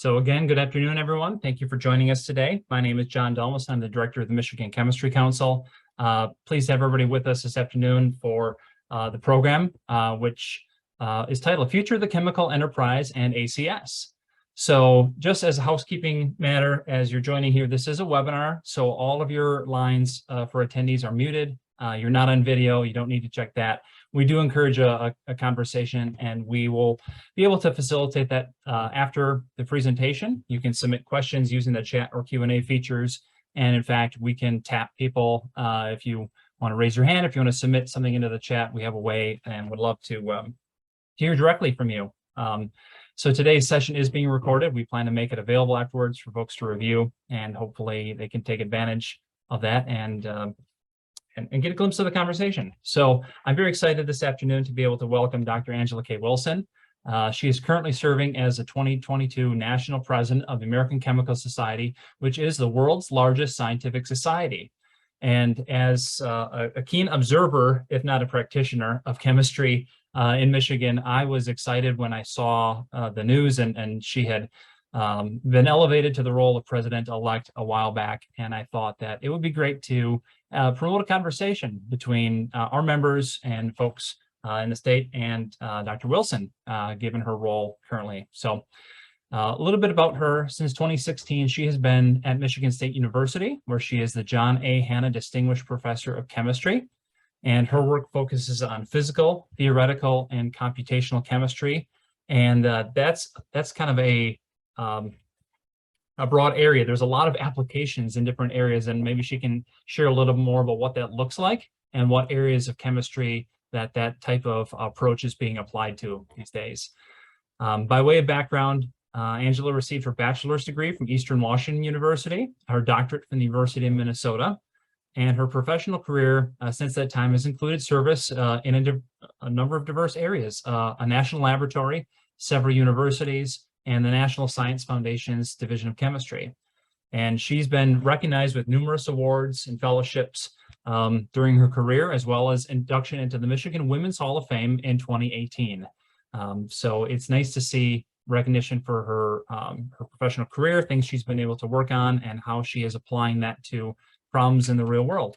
So again, good afternoon, everyone. Thank you for joining us today. My name is John Delmas. I'm the director of the Michigan Chemistry Council. Pleased to have everybody with us this afternoon for the program, which is titled Future of the Chemical Enterprise and ACS. So just as a housekeeping matter, as you're joining here, this is a webinar, so all of your lines for attendees are muted. You're not on video, you don't need to check that. We do encourage a conversation, and we will be able to facilitate that after the presentation. You can submit questions using the chat or Q&A features. And in fact, we can tap people if you want to raise your hand, if you want to submit something into the chat, we have a way and would love to hear directly from you. So today's session is being recorded. We plan to make it available afterwards for folks to review, and hopefully they can take advantage of that and get a glimpse of the conversation. So I'm very excited this afternoon to be able to welcome Dr. Angela K. Wilson. She is currently serving as the 2022 National President of the American Chemical Society, which is the world's largest scientific society. And as a keen observer, if not a practitioner of chemistry in Michigan, I was excited when I saw the news, and she had been elevated to the role of president-elect a while back. And I thought that it would be great to promote a conversation between our members and folks in the state and Dr. Wilson, given her role currently. So a little bit about her. Since 2016, she has been at Michigan State University, where she is the John A. Hanna Distinguished Professor of Chemistry. And her work focuses on physical, theoretical, and computational chemistry. And that's kind of a broad area. There's a lot of applications in different areas, and maybe she can share a little more about what that looks like and what areas of chemistry that type of approach is being applied to these days. By way of background, Angela received her bachelor's degree from Eastern Washington University, her doctorate from the University of Minnesota, and her professional career since that time has included service in a number of diverse areas, a national laboratory, several universities, and the National Science Foundation's Division of Chemistry. And she's been recognized with numerous awards and fellowships during her career, as well as induction into the Michigan Women's Hall of Fame in 2018. So it's nice to see recognition for her professional career, things she's been able to work on, and how she is applying that to problems in the real world.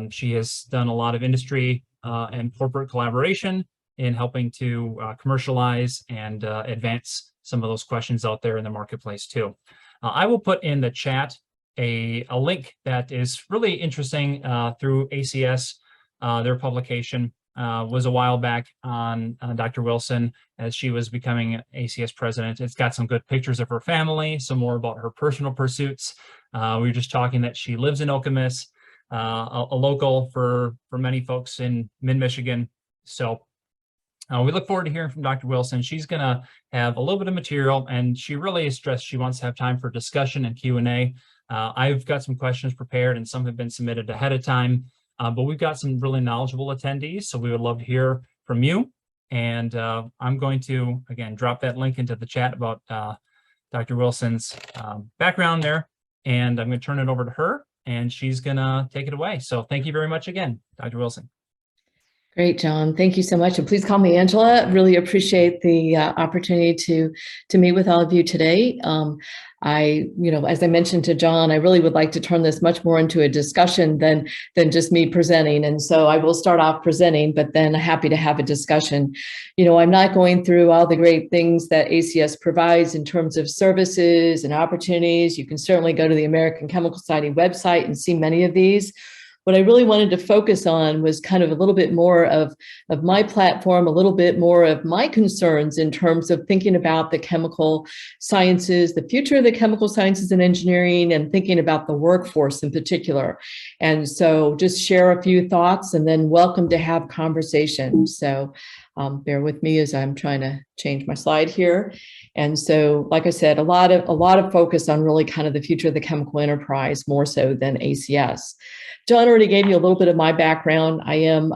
She has done a lot of industry and corporate collaboration in helping to commercialize and advance some of those questions out there in the marketplace too. I will put in the chat a link that is really interesting through ACS. Their publication was a while back on Dr. Wilson as she was becoming ACS president. It's got some good pictures of her family, some more about her personal pursuits. We were just talking that she lives in Okemos, a local for many folks in mid-Michigan. So we look forward to hearing from Dr. Wilson. She's going to have a little bit of material, and she really is stressed she wants to have time for discussion and Q&A. I've got some questions prepared, and some have been submitted ahead of time, but we've got some really knowledgeable attendees, so we would love to hear from you. And I'm going to, again, drop that link into the chat about Dr. Wilson's background there, and I'm going to turn it over to her, and she's going to take it away. So thank you very much again, Dr. Wilson. Great, John. Thank you so much. And please call me Angela. Really appreciate the opportunity to meet with all of you today. As I mentioned to John, I really would like to turn this much more into a discussion than just me presenting. And so I will start off presenting, but then happy to have a discussion. I'm not going through all the great things that ACS provides in terms of services and opportunities. You can certainly go to the American Chemical Society website and see many of these. What I really wanted to focus on was kind of a little bit more of my platform, a little bit more of my concerns in terms of thinking about the chemical sciences, the future of the chemical sciences and engineering, and thinking about the workforce in particular. And so just share a few thoughts, and then welcome to have conversation. So bear with me as I'm trying to change my slide here. And so, like I said, a lot of focus on really kind of the future of the chemical enterprise, more so than ACS. John already gave you a little bit of my background. I am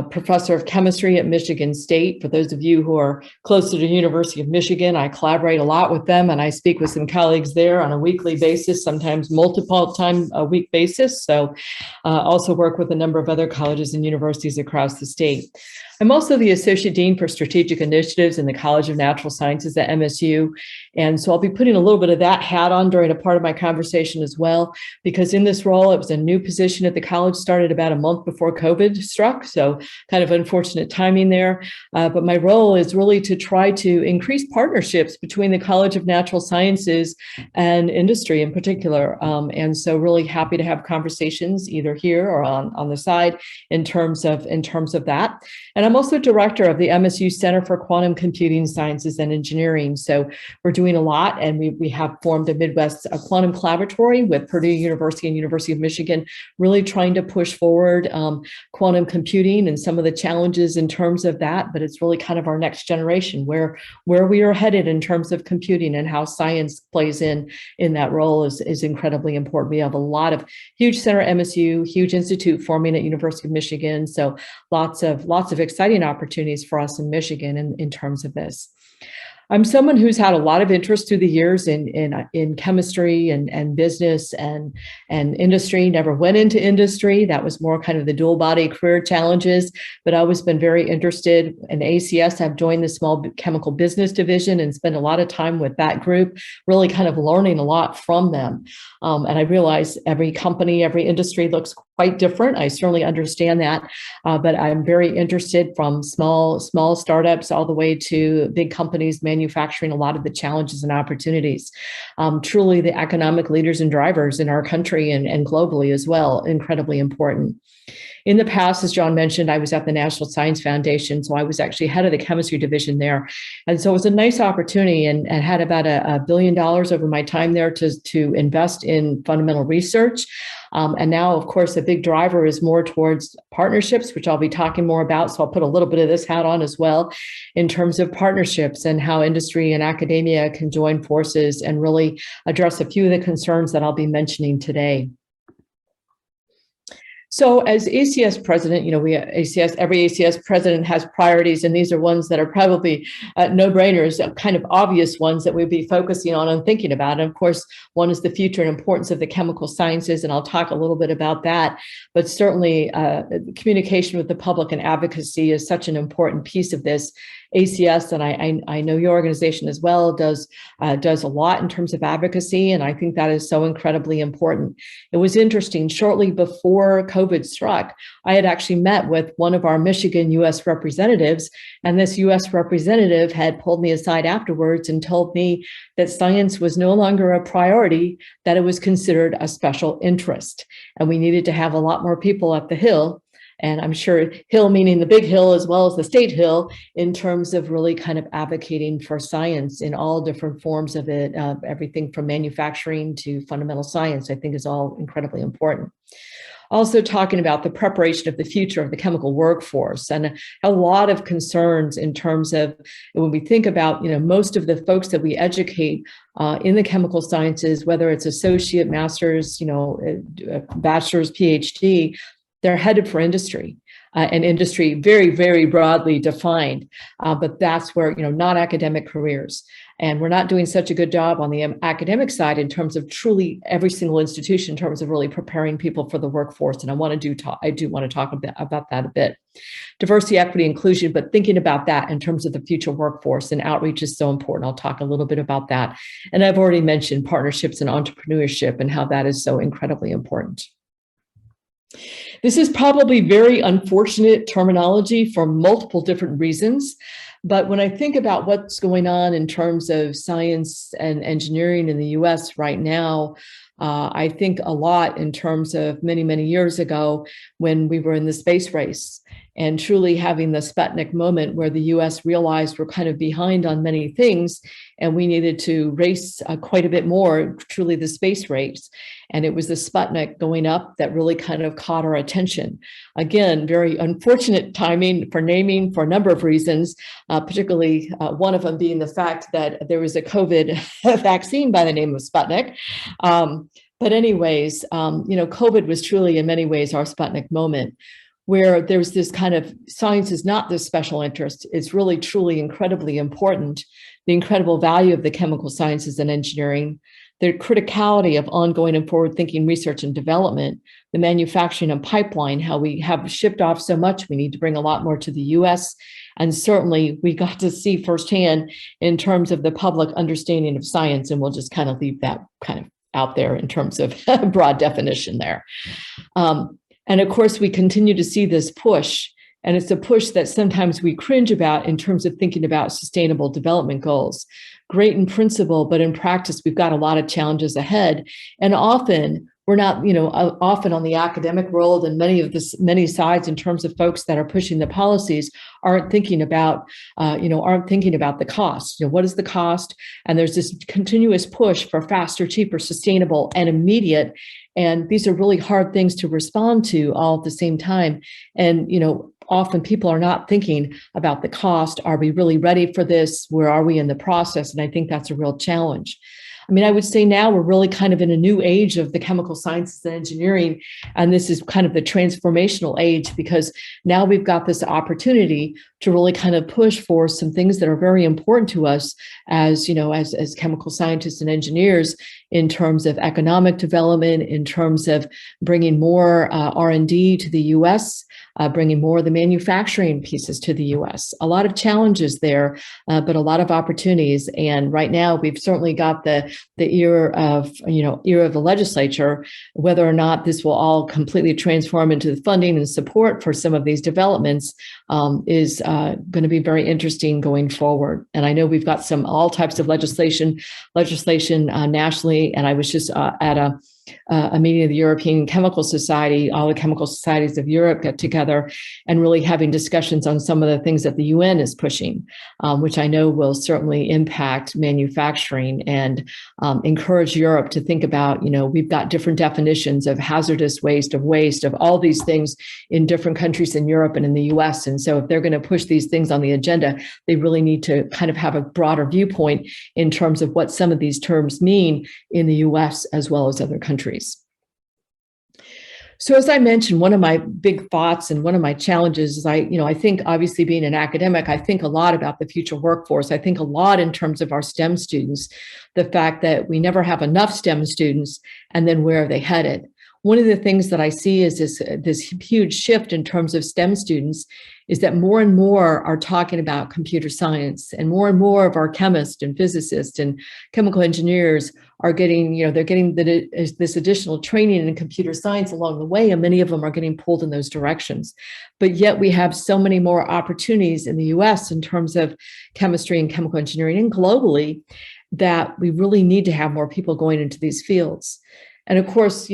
professor of chemistry at Michigan State. For those of you who are closer to the University of Michigan, I collaborate a lot with them, and I speak with some colleagues there on a weekly basis, sometimes multiple time a week basis. So also work with a number of other colleges and universities across the state. I'm also the Associate Dean for Strategic Initiatives in the College of Natural Sciences at MSU. And so I'll be putting a little bit of that hat on during a part of my conversation as well, because in this role, it was a new position at the college, started about a month before COVID struck. So kind of unfortunate timing there. But my role is really to try to increase partnerships between the College of Natural Sciences and industry in particular. And so really happy to have conversations either here or on the side in terms of that. And I'm also director of the MSU Center for Quantum Computing Sciences and Engineering. So we're doing a lot, and we have formed a Midwest Quantum Collaboratory with Purdue University and University of Michigan, really trying to push forward quantum computing and some of the challenges in terms of that. But it's really kind of our next generation, where we are headed in terms of computing and how science plays in that role is incredibly important. We have a lot of huge center at MSU, huge institute forming at University of Michigan. So lots of exciting opportunities for us in Michigan in terms of this. I'm someone who's had a lot of interest through the years in chemistry and business and industry. Never went into industry. That was more kind of the dual body career challenges, but I've always been very interested in ACS. I've joined the small chemical business division and spent a lot of time with that group, really kind of learning a lot from them. And I realize every company, every industry looks quite different. I certainly understand that, but I'm very interested from small startups all the way to big companies manufacturing a lot of the challenges and opportunities. Truly the economic leaders and drivers in our country and globally as well, incredibly important. In the past, as John mentioned, I was at the National Science Foundation, so I was actually head of the chemistry division there. And so it was a nice opportunity and had about $1 billion over my time there to invest in fundamental research. And now, of course, a big driver is more towards partnerships, which I'll be talking more about. So I'll put a little bit of this hat on as well in terms of partnerships and how industry and academia can join forces and really address a few of the concerns that I'll be mentioning today. So as ACS president, every ACS president has priorities, and these are ones that are probably no-brainers, kind of obvious ones that we'd be focusing on and thinking about. And of course, one is the future and importance of the chemical sciences, and I'll talk a little bit about that. But certainly communication with the public and advocacy is such an important piece of this. ACS, and I know your organization as well, does a lot in terms of advocacy, and I think that is so incredibly important. It was interesting, shortly before COVID struck, I had actually met with one of our Michigan U.S. representatives, and this U.S. representative had pulled me aside afterwards and told me that science was no longer a priority, that it was considered a special interest, and we needed to have a lot more people at the Hill. And I'm sure Hill meaning the big hill as well as the state hill in terms of really kind of advocating for science in all different forms of it, everything from manufacturing to fundamental science, I think is all incredibly important. Also talking about the preparation of the future of the chemical workforce and a lot of concerns in terms of when we think about, most of the folks that we educate in the chemical sciences, whether it's associate, master's, bachelor's, PhD, they're headed for industry, and industry very, very broadly defined. But that's where, not academic careers. And we're not doing such a good job on the academic side in terms of truly every single institution in terms of really preparing people for the workforce. And I do want to talk about that a bit. Diversity, equity, inclusion, but thinking about that in terms of the future workforce and outreach is so important. I'll talk a little bit about that. And I've already mentioned partnerships and entrepreneurship and how that is so incredibly important. This is probably very unfortunate terminology for multiple different reasons. But when I think about what's going on in terms of science and engineering in the US right now, I think a lot in terms of many, many years ago when we were in the space race and truly having the Sputnik moment where the US realized we're kind of behind on many things and we needed to race quite a bit more, truly the space race. And it was the Sputnik going up that really kind of caught our attention. Again, very unfortunate timing for naming for a number of reasons, particularly one of them being the fact that there was a COVID vaccine by the name of Sputnik. But anyways, COVID was truly in many ways our Sputnik moment. where there's this kind of science is not this special interest. It's really, truly incredibly important. The incredible value of the chemical sciences and engineering, the criticality of ongoing and forward-thinking research and development, the manufacturing and pipeline, how we have shipped off so much, we need to bring a lot more to the US. And certainly we got to see firsthand in terms of the public understanding of science, and we'll just kind of leave that kind of out there in terms of broad definition there. And of course, we continue to see this push, and it's a push that sometimes we cringe about in terms of thinking about sustainable development goals. Great in principle, but in practice, we've got a lot of challenges ahead. And often we're not, often on the academic world and many sides in terms of folks that are pushing the policies aren't thinking about, the cost. What is the cost? And there's this continuous push for faster, cheaper, sustainable, and immediate. And these are really hard things to respond to all at the same time. And, often people are not thinking about the cost. Are we really ready for this? Where are we in the process? And I think that's a real challenge. I mean, I would say now we're really kind of in a new age of the chemical sciences and engineering. And this is kind of the transformational age, because now we've got this opportunity to really kind of push for some things that are very important to us as chemical scientists and engineers, in terms of economic development, in terms of bringing more R&D to the US, bringing more of the manufacturing pieces to the US. A lot of challenges there, but a lot of opportunities. And right now, we've certainly got the ear of the legislature. Whether or not this will all completely transform into the funding and support for some of these developments is going to be very interesting going forward. And I know we've got all types of legislation nationally. And I was just at a meeting of the European Chemical Society. All the chemical societies of Europe got together and really having discussions on some of the things that the UN is pushing, which I know will certainly impact manufacturing and encourage Europe to think about, we've got different definitions of hazardous waste, of all these things in different countries in Europe and in the US. And so if they're going to push these things on the agenda, they really need to kind of have a broader viewpoint in terms of what some of these terms mean in the US as well as other countries. So as I mentioned, one of my big thoughts and one of my challenges is I think obviously being an academic, I think a lot about the future workforce. I think a lot in terms of our STEM students, the fact that we never have enough STEM students, and then where are they headed? One of the things that I see is this huge shift in terms of STEM students is that more and more are talking about computer science, and more of our chemists and physicists and chemical engineers are getting, they're getting this additional training in computer science along the way, and many of them are getting pulled in those directions. But yet we have so many more opportunities in the US in terms of chemistry and chemical engineering and globally, that we really need to have more people going into these fields. And of course,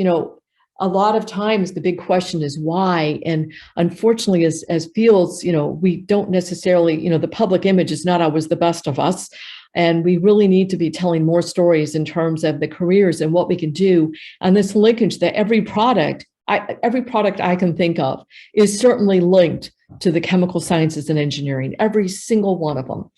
a lot of times the big question is why. And unfortunately, as fields, we don't necessarily, the public image is not always the best of us. And we really need to be telling more stories in terms of the careers and what we can do. And this linkage that every product I can think of is certainly linked to the chemical sciences and engineering, every single one of them.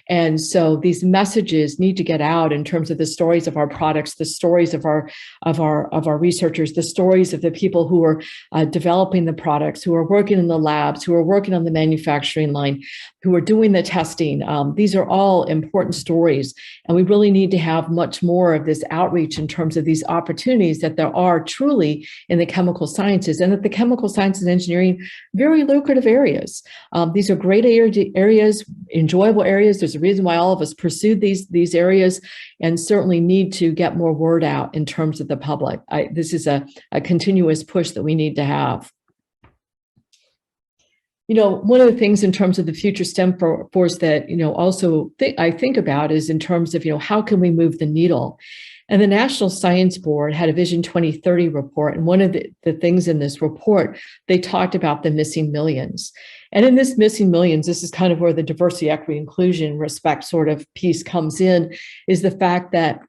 And so these messages need to get out in terms of the stories of our products, the stories of our researchers, the stories of the people who are developing the products, who are working in the labs, who are working on the manufacturing line, who are doing the testing. These are all important stories. And we really need to have much more of this outreach in terms of these opportunities that there are truly in the chemical sciences, and that the chemical sciences and engineering, very lucrative areas. These are great areas, enjoyable areas. There's a reason why all of us pursued these areas, and certainly need to get more word out in terms of the public. This is a continuous push that we need to have. One of the things in terms of the future STEM force that, I think about is in terms of, how can we move the needle? And the National Science Board had a Vision 2030 report. And one of the things in this report, they talked about the missing millions. And in this missing millions, this is kind of where the diversity, equity, inclusion, respect sort of piece comes in, is the fact that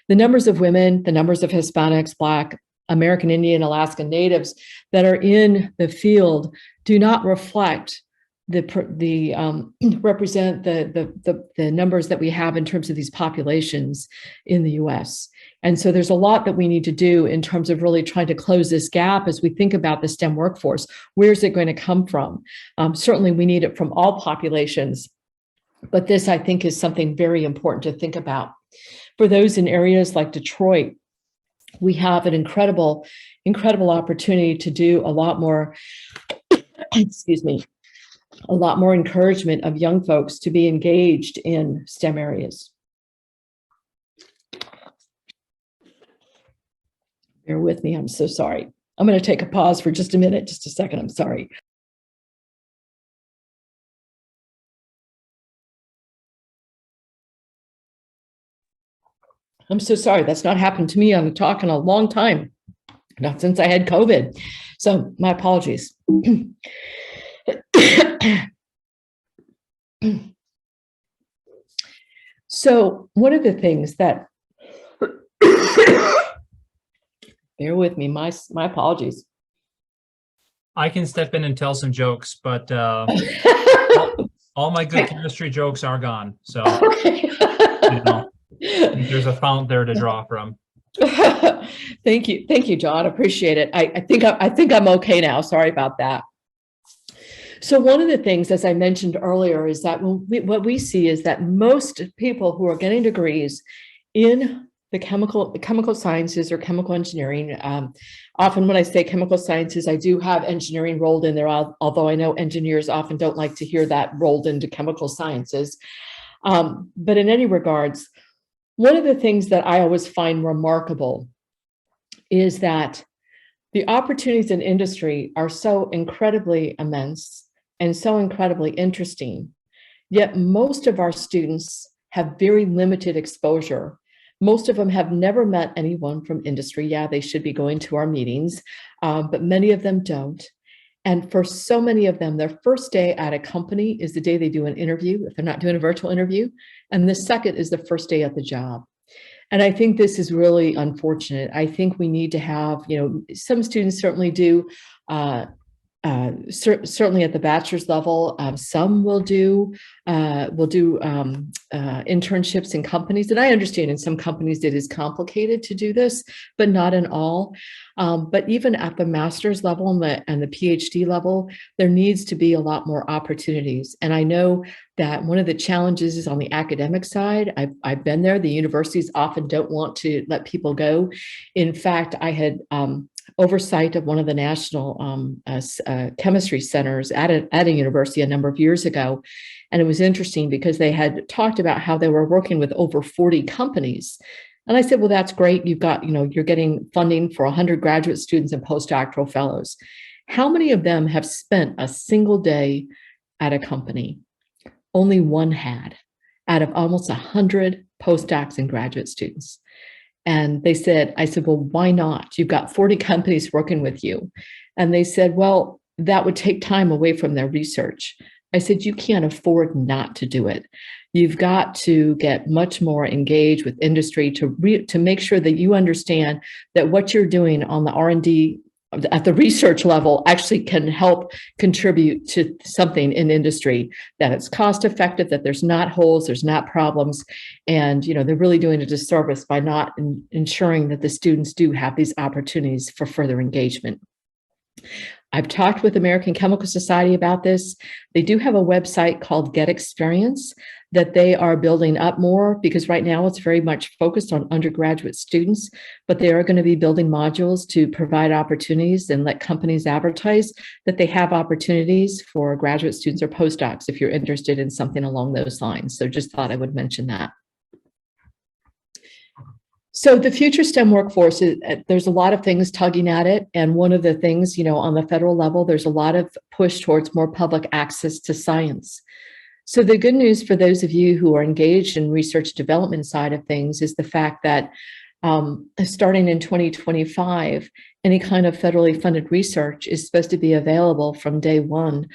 the numbers of women, the numbers of Hispanics, Black, American Indian, Alaskan Natives that are in the field do not reflect represent the numbers that we have in terms of these populations in the US. And so there's a lot that we need to do in terms of really trying to close this gap as we think about the STEM workforce. Where's it going to come from? Certainly we need it from all populations, but this I think is something very important to think about. For those in areas like Detroit, we have an incredible opportunity to do a lot more, excuse me, a lot more encouragement of young folks to be engaged in STEM areas. Bear with me, I'm so sorry. I'm going to take a pause for just a minute, just a second, I'm sorry. I'm so sorry, that's not happened to me on talk in a long time, not since I had COVID. So my apologies. So one of the things that, bear with me, my apologies. I can step in and tell some jokes, but all my good chemistry jokes are gone. So Okay. you know, there's a fount there to draw from. Thank you, John. Appreciate it. I think I'm okay now. Sorry about that. So one of the things, as I mentioned earlier, is that what we see is that most people who are getting degrees in the chemical sciences or chemical engineering, often when I say chemical sciences, I do have engineering rolled in there, although I know engineers often don't like to hear that rolled into chemical sciences. But in any regards, one of the things that I always find remarkable is that the opportunities in industry are so incredibly immense and so incredibly interesting, yet most of our students have very limited exposure. Most of them have never met anyone from industry. Yeah, they should be going to our meetings, but many of them don't. And for so many of them, their first day at a company is the day they do an interview, if they're not doing a virtual interview. And the second is the first day at the job. And I think this is really unfortunate. I think we need to have, some students certainly do, certainly at the bachelor's level, some will do internships in companies. And I understand in some companies it is complicated to do this, but not in all. But even at the master's level and the PhD level, there needs to be a lot more opportunities. And I know that one of the challenges is on the academic side. I've been there. The universities often don't want to let people go. In fact, I had oversight of one of the national chemistry centers at a university a number of years ago. And it was interesting because they had talked about how they were working with over 40 companies. And I said, well, that's great. You've got, you're getting funding for 100 graduate students and postdoctoral fellows. How many of them have spent a single day at a company? Only one had, out of almost 100 postdocs and graduate students. And I said, well, why not? You've got 40 companies working with you. And they said, well, that would take time away from their research. I said, you can't afford not to do it. You've got to get much more engaged with industry to make sure that you understand that what you're doing on the R&D at the research level actually can help contribute to something in industry, that it's cost effective, that there's not holes, there's not problems. And, they're really doing a disservice by not ensuring that the students do have these opportunities for further engagement. I've talked with American Chemical Society about this. They do have a website called Get Experience that they are building up more, because right now it's very much focused on undergraduate students, but they are going to be building modules to provide opportunities and let companies advertise that they have opportunities for graduate students or postdocs if you're interested in something along those lines. So just thought I would mention that. So the future STEM workforce, there's a lot of things tugging at it. And one of the things, on the federal level, there's a lot of push towards more public access to science. So the good news for those of you who are engaged in research development side of things is the fact that starting in 2025, any kind of federally funded research is supposed to be available from day one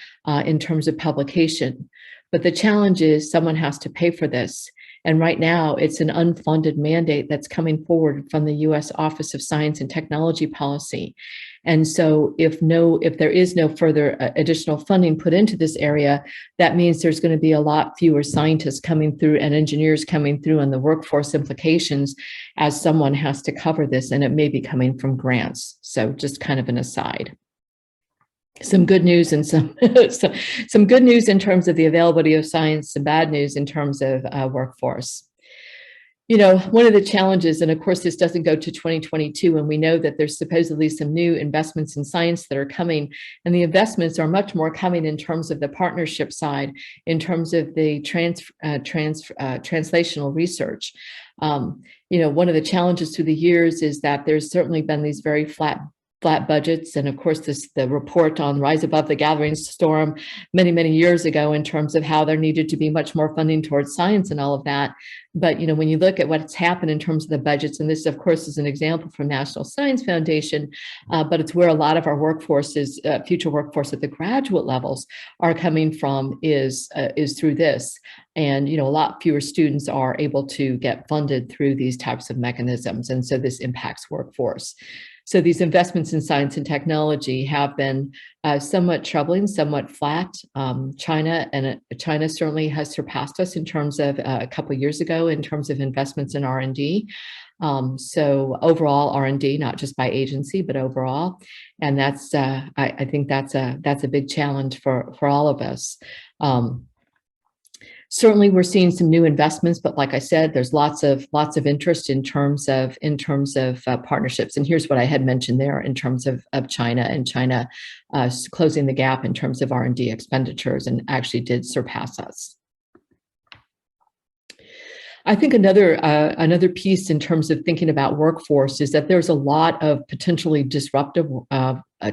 in terms of publication. But the challenge is someone has to pay for this. And right now, it's an unfunded mandate that's coming forward from the U.S. Office of Science and Technology Policy. And so if there is no further additional funding put into this area, that means there's going to be a lot fewer scientists coming through and engineers coming through, and the workforce implications as someone has to cover this, and it may be coming from grants. So just kind of an aside. Some good news and some good news in terms of the availability of science, some bad news in terms of workforce. You know, one of the challenges, and of course this doesn't go to 2022, and we know that there's supposedly some new investments in science that are coming, and the investments are much more coming in terms of the partnership side, in terms of the translational research. You know, one of the challenges through the years is that there's certainly been these very flat budgets. And of course, the report on Rise Above the Gathering Storm many years ago in terms of how there needed to be much more funding towards science and all of that. But, you know, when you look at what's happened in terms of the budgets, and this, of course, is an example from National Science Foundation, but it's where a lot of our workforces, future workforce at the graduate levels are coming from is through this. And, you know, a lot fewer students are able to get funded through these types of mechanisms. And so this impacts workforce. So these investments in science and technology have been somewhat troubling, somewhat flat. China certainly has surpassed us in terms of a couple of years ago in terms of investments in R&D. So overall R&D, not just by agency, but overall. And that's I think that's a big challenge for all of us. Certainly, we're seeing some new investments, but like I said, there's lots of interest in terms of partnerships. And here's what I had mentioned there in terms of China, and China closing the gap in terms of R&D expenditures, and actually did surpass us. I think another piece in terms of thinking about workforce is that there's a lot of potentially disruptive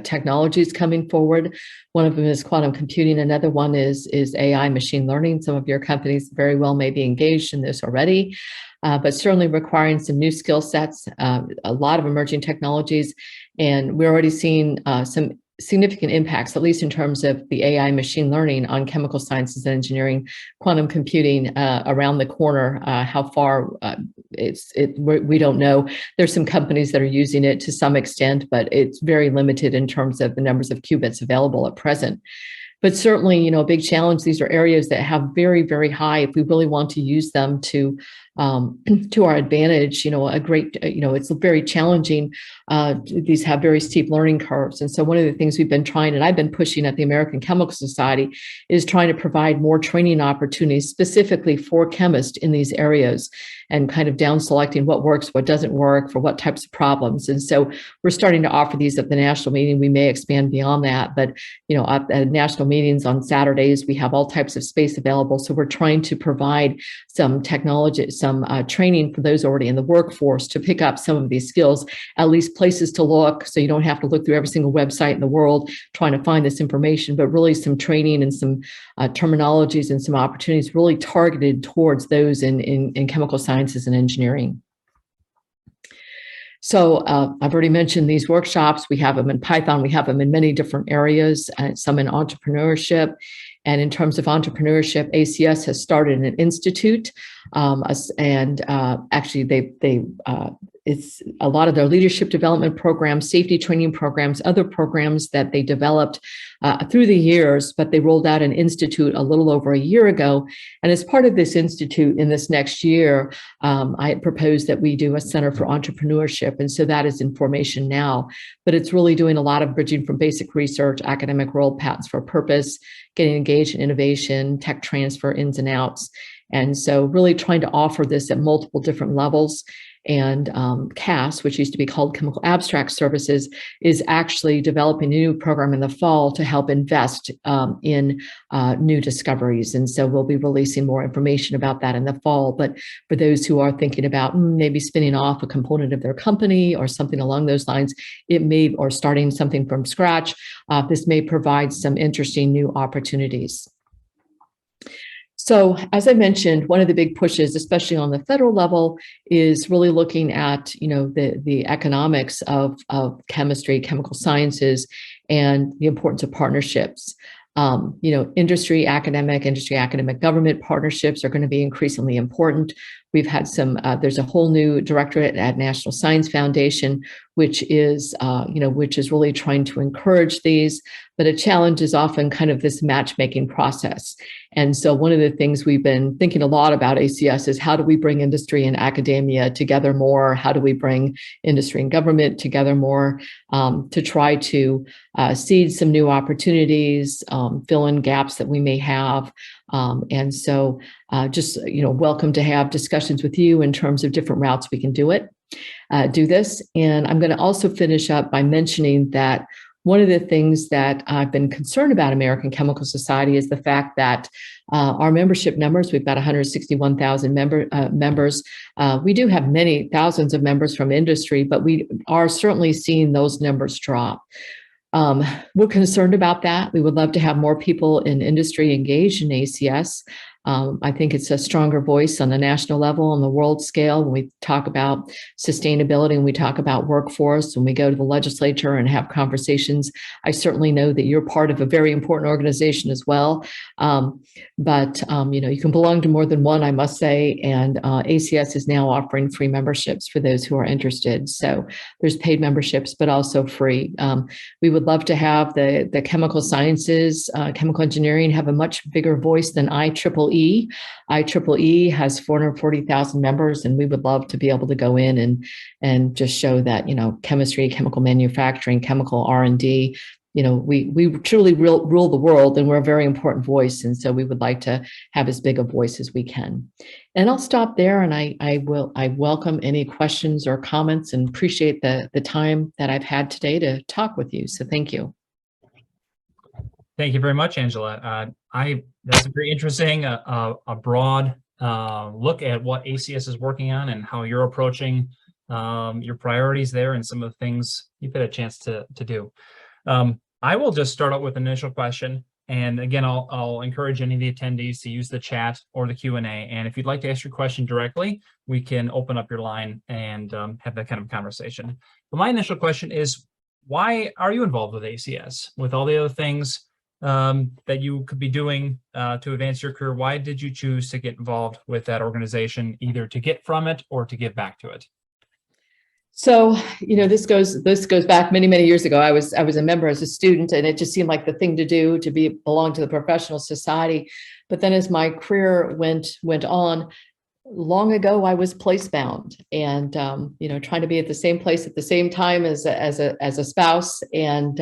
technologies coming forward. One of them is quantum computing. Another one is AI, machine learning. Some of your companies very well may be engaged in this already, but certainly requiring some new skill sets, a lot of emerging technologies. And we're already seeing some significant impacts, at least in terms of the AI machine learning on chemical sciences and engineering, quantum computing around the corner. How far we don't know. There's some companies that are using it to some extent, but it's very limited in terms of the numbers of qubits available at present. But certainly, you know, a big challenge. These are areas that have very high, if we really want to use them to our advantage, you know, it's very challenging. These have very steep learning curves. And so one of the things we've been trying, and I've been pushing at the American Chemical Society, is trying to provide more training opportunities specifically for chemists in these areas, and kind of down selecting what works, what doesn't work, for what types of problems. And so we're starting to offer these at the national meeting. We may expand beyond that, but, you know, at national meetings on Saturdays, we have all types of space available. So we're trying to provide some technology, some training for those already in the workforce to pick up some of these skills, at least places to look, so you don't have to look through every single website in the world trying to find this information, but really some training and some terminologies and some opportunities really targeted towards those in chemical sciences and engineering. So I've already mentioned these workshops. We have them in Python. We have them in many different areas, some in entrepreneurship. And in terms of entrepreneurship, ACS has started an institute, actually it's a lot of their leadership development programs, safety training programs, other programs that they developed through the years, but they rolled out an institute a little over a year ago. And as part of this institute in this next year, I had proposed that we do a Center for Entrepreneurship. And so that is in formation now, but it's really doing a lot of bridging from basic research, academic role, patents for purpose, getting engaged in innovation, tech transfer, ins and outs. And so really trying to offer this at multiple different levels. And CAS, which used to be called Chemical Abstract Services, is actually developing a new program in the fall to help invest in new discoveries. And so we'll be releasing more information about that in the fall. But for those who are thinking about maybe spinning off a component of their company or something along those lines, or starting something from scratch, this may provide some interesting new opportunities. So as I mentioned, one of the big pushes, especially on the federal level, is really looking at, you know, the economics of chemistry, chemical sciences, and the importance of partnerships. industry academic government partnerships are going to be increasingly important. We've had there's a whole new directorate at National Science Foundation, which is really trying to encourage these, but a challenge is often kind of this matchmaking process. And so one of the things we've been thinking a lot about ACS is how do we bring industry and academia together more? How do we bring industry and government together more to try to seed some new opportunities, fill in gaps that we may have. And so welcome to have discussions with you in terms of different routes we can do this. And I'm going to also finish up by mentioning that one of the things that I've been concerned about American Chemical Society is the fact that our membership numbers, we've got 161,000 members. We do have many thousands of members from industry, but we are certainly seeing those numbers drop. We're concerned about that. We would love to have more people in industry engaged in ACS. I think it's a stronger voice on the national level, on the world scale, when we talk about sustainability and we talk about workforce, when we go to the legislature and have conversations. I certainly know that you're part of a very important organization as well. But you can belong to more than one, I must say, and ACS is now offering free memberships for those who are interested. So there's paid memberships, but also free. We would love to have the chemical sciences, chemical engineering have a much bigger voice than IEEE. IEEE has 440,000 members, and we would love to be able to go in and just show that, chemistry, chemical manufacturing, chemical R&D, we truly rule the world, and we're a very important voice. And so we would like to have as big a voice as we can. And I'll stop there, and I welcome any questions or comments and appreciate the time that I've had today to talk with you. So thank you. Thank you very much, Angela. That's very interesting, a broad look at what ACS is working on and how you're approaching your priorities there and some of the things you've had a chance to do. I will just start out with an initial question. And again, I'll encourage any of the attendees to use the chat or the Q&A. And if you'd like to ask your question directly, we can open up your line and have that kind of conversation. But my initial question is, why are you involved with ACS? With all the other things that you could be doing to advance your career, why did you choose to get involved with that organization, either to get from it or to give back to it? So, this goes back many, many years ago. I was a member as a student, and it just seemed like the thing to do to belong to the professional society. But then as my career went on, long ago, I was place bound and, trying to be at the same place at the same time as a spouse. And,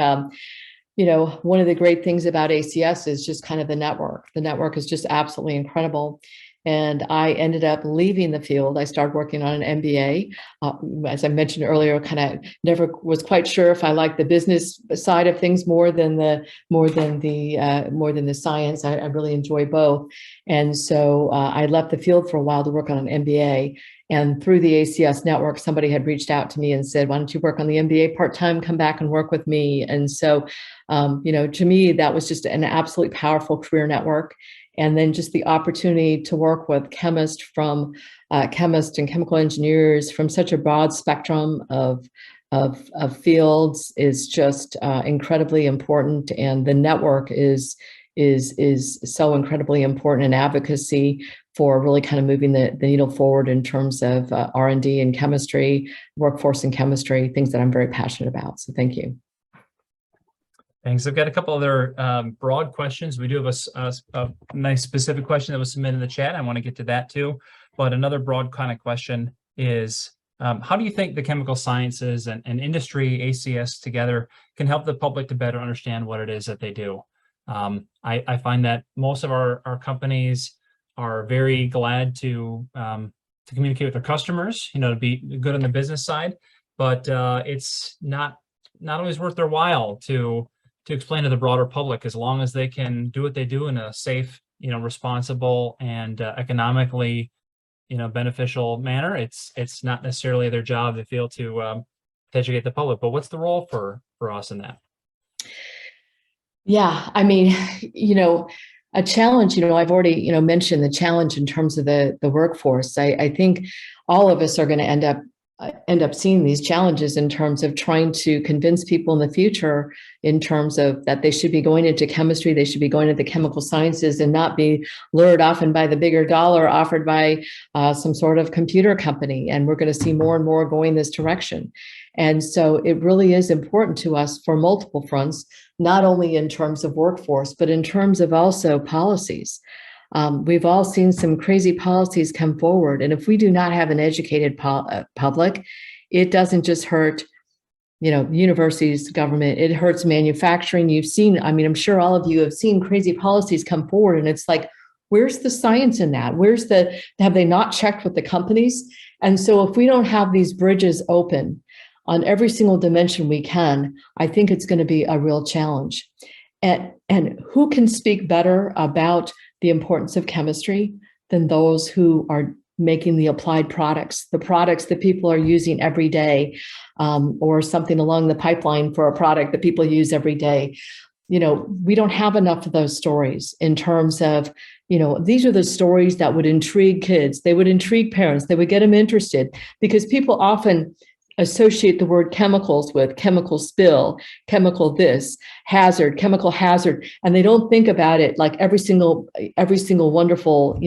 one of the great things about ACS is just kind of the network. The network is just absolutely incredible. And I ended up leaving the field. I started working on an MBA. As I mentioned earlier, kind of never was quite sure if I liked the business side of things more than the science. I really enjoy both. And so I left the field for a while to work on an MBA. And through the ACS network, somebody had reached out to me and said, why don't you work on the MBA part-time, come back and work with me. And so, to me, that was just an absolutely powerful career network. And then just the opportunity to work with chemists and chemical engineers from such a broad spectrum of fields is just incredibly important. And the network is so incredibly important in advocacy for really kind of moving the needle forward in terms of R&D and chemistry, workforce and chemistry, things that I'm very passionate about. So thank you. Thanks. I've got a couple other broad questions. We do have a nice specific question that was submitted in the chat. I want to get to that too. But another broad kind of question is, how do you think the chemical sciences and industry, ACS together, can help the public to better understand what it is that they do? I find that most of our companies are very glad to communicate with their customers, to be good on the business side, but it's not always worth their while to explain to the broader public. As long as they can do what they do in a safe, responsible and economically, beneficial manner, it's not necessarily their job, they feel, to educate the public. But what's the role for us in that? Yeah, I mean, a challenge, I've already, mentioned the challenge in terms of the workforce. I think all of us are going to end up end up seeing these challenges in terms of trying to convince people in the future in terms of that they should be going into chemistry, they should be going into chemical sciences and not be lured often by the bigger dollar offered by some sort of computer company. And we're going to see more and more going this direction. And so it really is important to us for multiple fronts, not only in terms of workforce, but in terms of also policies. We've all seen some crazy policies come forward. And if we do not have an educated public, it doesn't just hurt, universities, government, it hurts manufacturing. You've seen, I'm sure all of you have seen crazy policies come forward, and it's like, where's the science in that? Have they not checked with the companies? And so if we don't have these bridges open on every single dimension we can, I think it's going to be a real challenge. And who can speak better about the importance of chemistry than those who are making the applied products, the products that people are using every day, or something along the pipeline for a product that people use every day. We don't have enough of those stories in terms of, these are the stories that would intrigue kids. They would intrigue parents. They would get them interested, because people often associate the word chemicals with chemical spill, chemical this, hazard, chemical hazard, and they don't think about it like every single wonderful,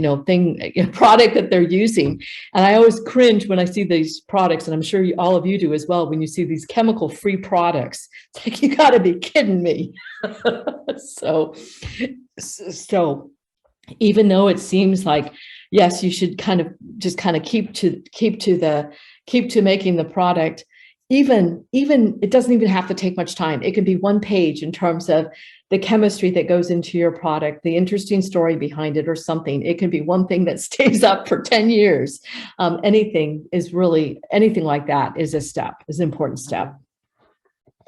product that they're using. And I always cringe when I see these products, and I'm sure all of you do as well, when you see these chemical-free products. It's like, you got to be kidding me. So even though it seems like, yes, you should kind of keep to making the product, even it doesn't even have to take much time. It can be one page in terms of the chemistry that goes into your product, the interesting story behind it or something. It can be one thing that stays up for 10 years. Anything like that is an important step.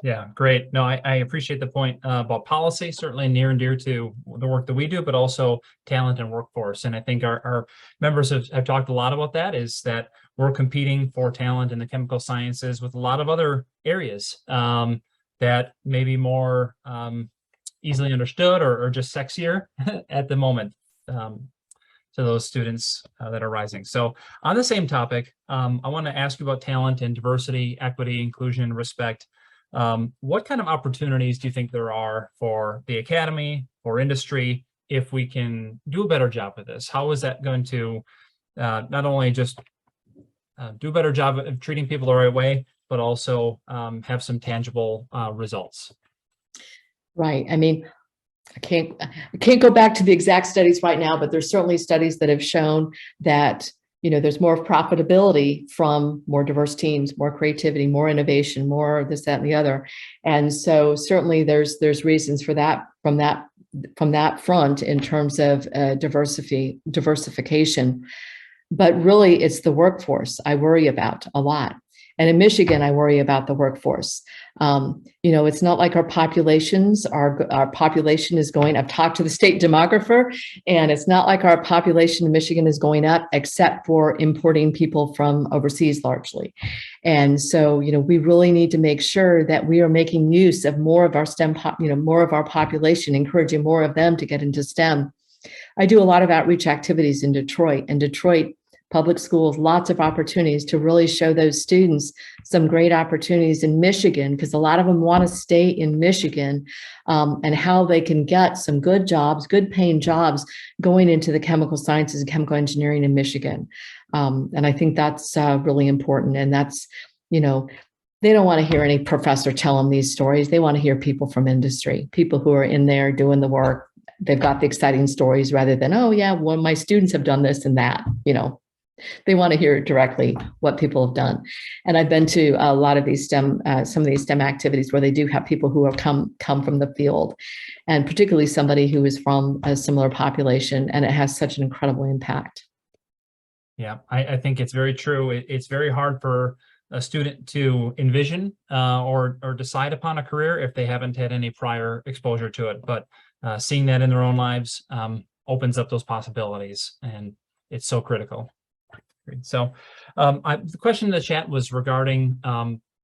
Yeah, great. No, I appreciate the point about policy, certainly near and dear to the work that we do, but also talent and workforce. And I think our members have talked a lot about that, is that we're competing for talent in the chemical sciences with a lot of other areas that may be more easily understood or just sexier at the moment to those students that are rising. So on the same topic, I want to ask you about talent and diversity, equity, inclusion, and respect. What kind of opportunities do you think there are for the academy, for industry, if we can do a better job with this? How is that going to not only just do a better job of treating people the right way, but also have some tangible results? Right. I can't go back to the exact studies right now, but there's certainly studies that have shown that there's more profitability from more diverse teams, more creativity, more innovation, more this, that, and the other. And so certainly there's reasons for that from that front in terms of diversification. But really, it's the workforce I worry about a lot. And in Michigan, I worry about the workforce. It's not like our population is going, I've talked to the state demographer, and it's not like our population in Michigan is going up, except for importing people from overseas largely. And so, we really need to make sure that we are making use of more of our STEM, more of our population, encouraging more of them to get into STEM. I do a lot of outreach activities in Detroit, and Detroit public schools, lots of opportunities to really show those students some great opportunities in Michigan, because a lot of them want to stay in Michigan, and how they can get some good jobs, good paying jobs going into the chemical sciences and chemical engineering in Michigan. And I think that's really important. And that's, they don't want to hear any professor tell them these stories. They want to hear people from industry, people who are in there doing the work. They've got the exciting stories rather than, oh yeah, well, my students have done this and that, They want to hear directly what people have done. And I've been to a lot of these some of these STEM activities where they do have people who have come from the field, and particularly somebody who is from a similar population, and it has such an incredible impact. Yeah, I think it's very true. It's very hard for a student to envision or decide upon a career if they haven't had any prior exposure to it. But seeing that in their own lives opens up those possibilities, and it's so critical. So the question in the chat was regarding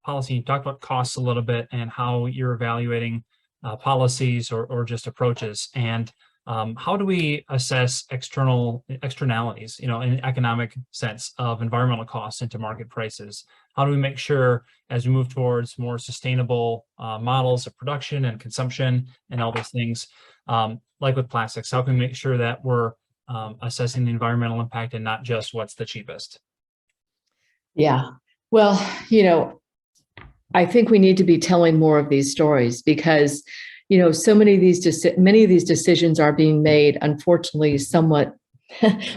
policy. You talked about costs a little bit and how you're evaluating policies or just approaches. And how do we assess externalities, in economic sense of environmental costs into market prices? How do we make sure as we move towards more sustainable models of production and consumption and all those things, like with plastics, how can we make sure that we're assessing the environmental impact and not just what's the cheapest? Yeah. Well, I think we need to be telling more of these stories because, so many of these decisions are being made, unfortunately, somewhat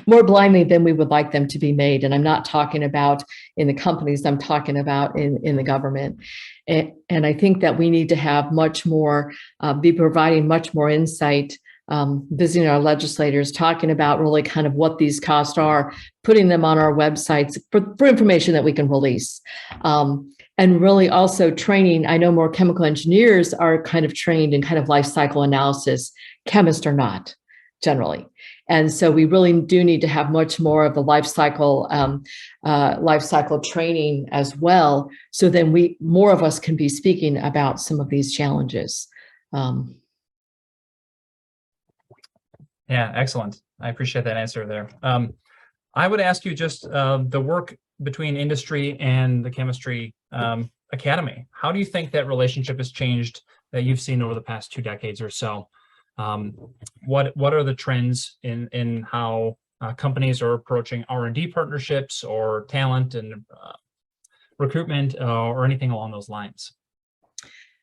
more blindly than we would like them to be made. And I'm not talking about in the companies, I'm talking about in the government. And I think that we need to have much more, be providing much more insight, visiting our legislators, talking about really kind of what these costs are, putting them on our websites for information that we can release. And really also training. I know more chemical engineers are kind of trained in kind of life cycle analysis. Chemists are not generally. And so we really do need to have much more of the life cycle training as well. So then more of us can be speaking about some of these challenges. Yeah, excellent. I appreciate that answer there. I would ask you just the work between industry and the chemistry academy. How do you think that relationship has changed that you've seen over the past 2 decades or so? What are the trends in how companies are approaching R&D partnerships or talent and recruitment or anything along those lines?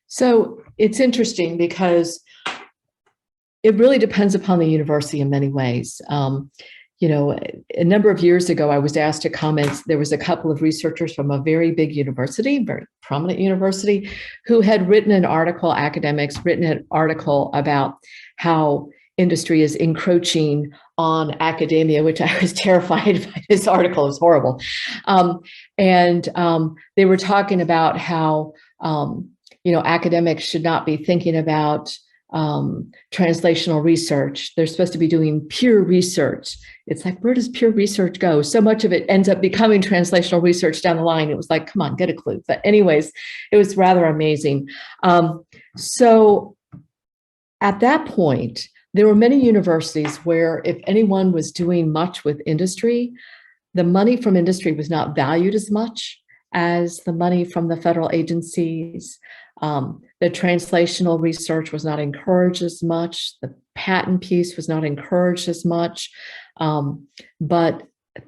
So it's interesting because it really depends upon the university in many ways. A number of years ago, I was asked to comment. There was a couple of researchers from a very big university, very prominent university, who had written an article about how industry is encroaching on academia, which I was terrified by. This article. It was horrible. They were talking about how, academics should not be thinking about translational research. They're supposed to be doing pure research. It's like, where does pure research go? So much of it ends up becoming translational research down the line. It was like, come on, get a clue. But anyways, it was rather amazing. So at that point, there were many universities where if anyone was doing much with industry, the money from industry was not valued as much as the money from the federal agencies. The translational research was not encouraged as much. The patent piece was not encouraged as much. But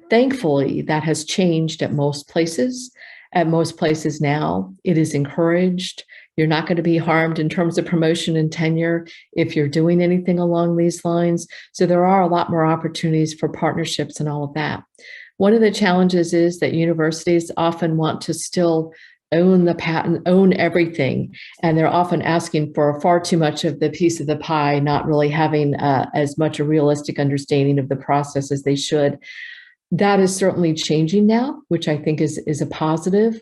thankfully, that has changed at most places. At most places now, it is encouraged. You're not going to be harmed in terms of promotion and tenure if you're doing anything along these lines. So there are a lot more opportunities for partnerships and all of that. One of the challenges is that universities often want to still own the patent, own everything, and they're often asking for far too much of the piece of the pie, not really having as much a realistic understanding of the process as they should. That is certainly changing now, which I think is a positive.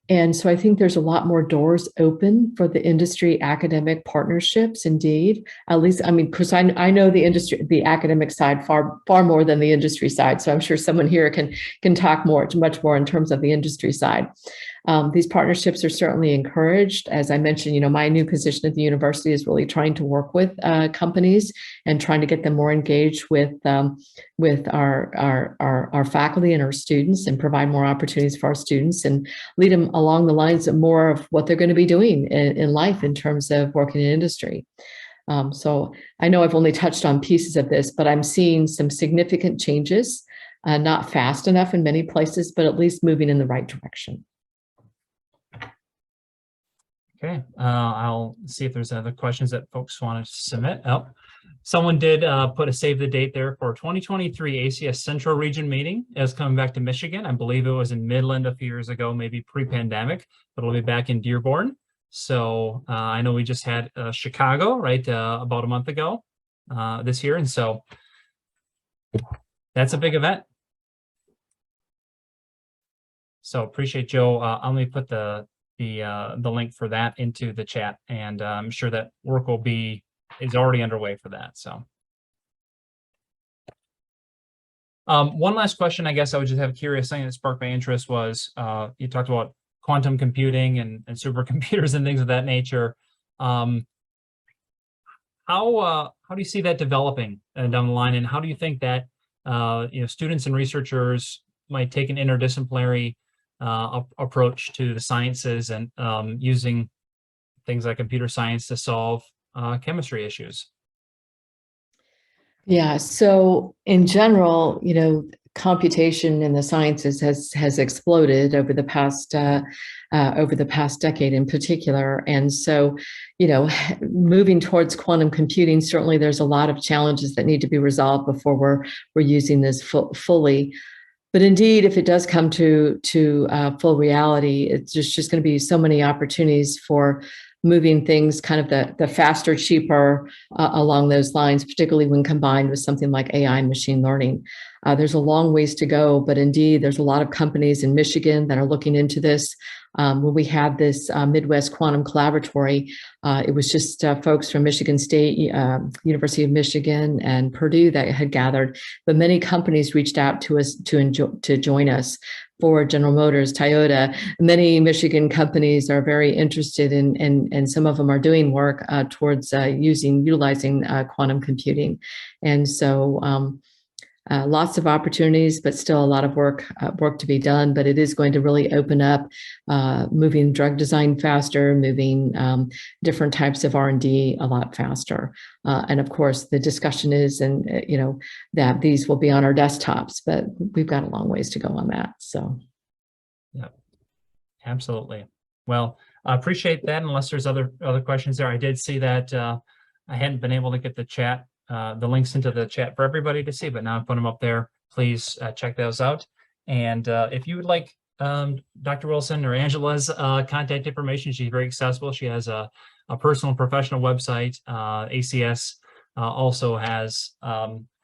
And so I think there's a lot more doors open for the industry academic partnerships, indeed. At least, because I know the industry, the academic side far more than the industry side. So I'm sure someone here can talk much more in terms of the industry side. These partnerships are certainly encouraged. As I mentioned, my new position at the university is really trying to work with companies and trying to get them more engaged with our faculty and our students, and provide more opportunities for our students and lead them along the lines of more of what they're going to be doing in life in terms of working in industry. So I know I've only touched on pieces of this, but I'm seeing some significant changes, not fast enough in many places, but at least moving in the right direction. Okay, I'll see if there's other questions that folks want to submit. Oh, someone did put a save the date there for 2023 ACS Central Region meeting is coming back to Michigan. I believe it was in Midland a few years ago, maybe pre-pandemic, but it'll be back in Dearborn. So I know we just had Chicago, right, about a month ago this year. And so that's a big event. So appreciate Joe. Let me put the link for that into the chat, and I'm sure that work is already underway for that. So one last question, I guess I would just have curious, something that sparked my interest was you talked about quantum computing and supercomputers and things of that nature. how do you see that developing down the line, and how do you think that students and researchers might take an interdisciplinary approach to the sciences and using things like computer science to solve chemistry issues? Yeah, so in general, computation in the sciences has exploded over the past decade in particular, and so moving towards quantum computing, certainly there's a lot of challenges that need to be resolved before we're using this fully. But indeed, if it does come to full reality, it's just going to be so many opportunities for moving things kind of the faster, cheaper along those lines, particularly when combined with something like AI and machine learning. There's a long ways to go, but indeed, there's a lot of companies in Michigan that are looking into this. When we had this Midwest Quantum Collaboratory, it was just folks from Michigan State, University of Michigan, and Purdue that had gathered, but many companies reached out to us to join us. Ford, General Motors, Toyota, many Michigan companies are very interested in, and some of them are doing work towards utilizing quantum computing. And so lots of opportunities, but still a lot of work to be done. But it is going to really open up moving drug design faster, moving different types of R&D a lot faster. And of course, the discussion is, that these will be on our desktops, but we've got a long ways to go on that. So, yeah, absolutely. Well, I appreciate that. Unless there's other questions there, I did see that I hadn't been able to get the links into the chat for everybody to see, but now I put them up there. Please check those out. And if you would like Dr. Wilson or Angela's contact information, she's very accessible. She has a personal and professional website. ACS also has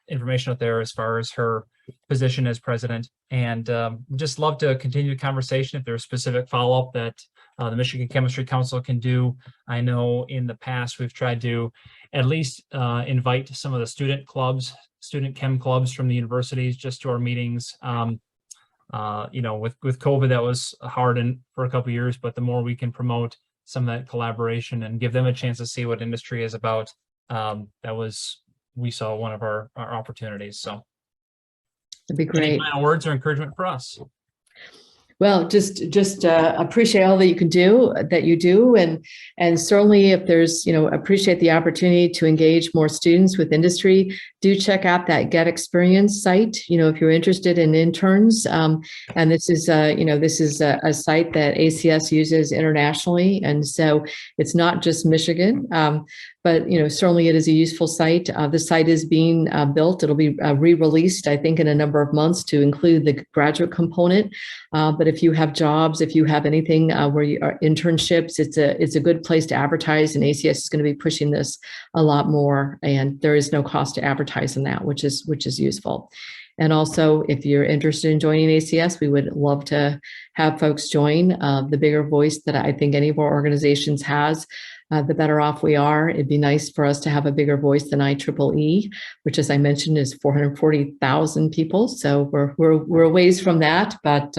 information out there as far as her position as president. And we'd just love to continue the conversation if there's specific follow-up that the Michigan Chemistry Council can do. I know in the past we've tried to at least invite some of the student chem clubs from the universities just to our meetings. With COVID, that was hard for a couple of years, but the more we can promote some of that collaboration and give them a chance to see what industry is about, we saw one of our opportunities. So that'd be great. Any final words or encouragement for us? Well, just appreciate all that you do, and certainly if there's appreciate the opportunity to engage more students with industry. Do check out that Get Experience site. If you're interested in interns, and this is a site that ACS uses internationally, and so it's not just Michigan. But certainly it is a useful site. The site is being built. It'll be re-released, I think, in a number of months to include the graduate component. But if you have jobs, if you have anything where you are internships, it's a good place to advertise. And ACS is going to be pushing this a lot more. And there is no cost to advertise in that, which is useful. And also, if you're interested in joining ACS, we would love to have folks join. The bigger voice that I think any of our organizations has, the better off we are. It'd be nice for us to have a bigger voice than IEEE, which, as I mentioned, is 440,000 people. So we're a ways from that, but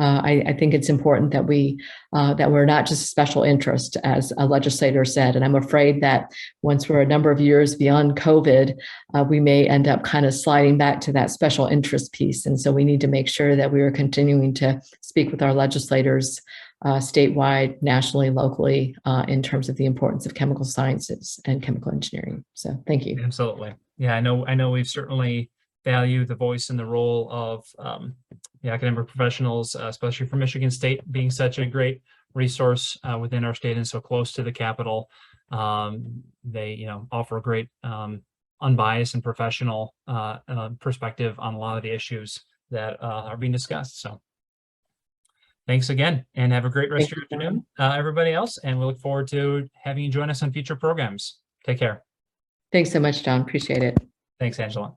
I think it's important that we're not just a special interest, as a legislator said. And I'm afraid that once we're a number of years beyond COVID, we may end up kind of sliding back to that special interest piece. And so we need to make sure that we are continuing to speak with our legislators statewide, nationally, locally, in terms of the importance of chemical sciences and chemical engineering. So thank you. Absolutely. Yeah, I know we've certainly valued the voice and the role of the academic professionals, especially from Michigan State, being such a great resource within our state and so close to the Capitol. They offer a great unbiased and professional perspective on a lot of the issues that are being discussed. So thanks again, and have a great rest of your afternoon, everybody else. And we look forward to having you join us on future programs. Take care. Thanks so much, John. Appreciate it. Thanks, Angela.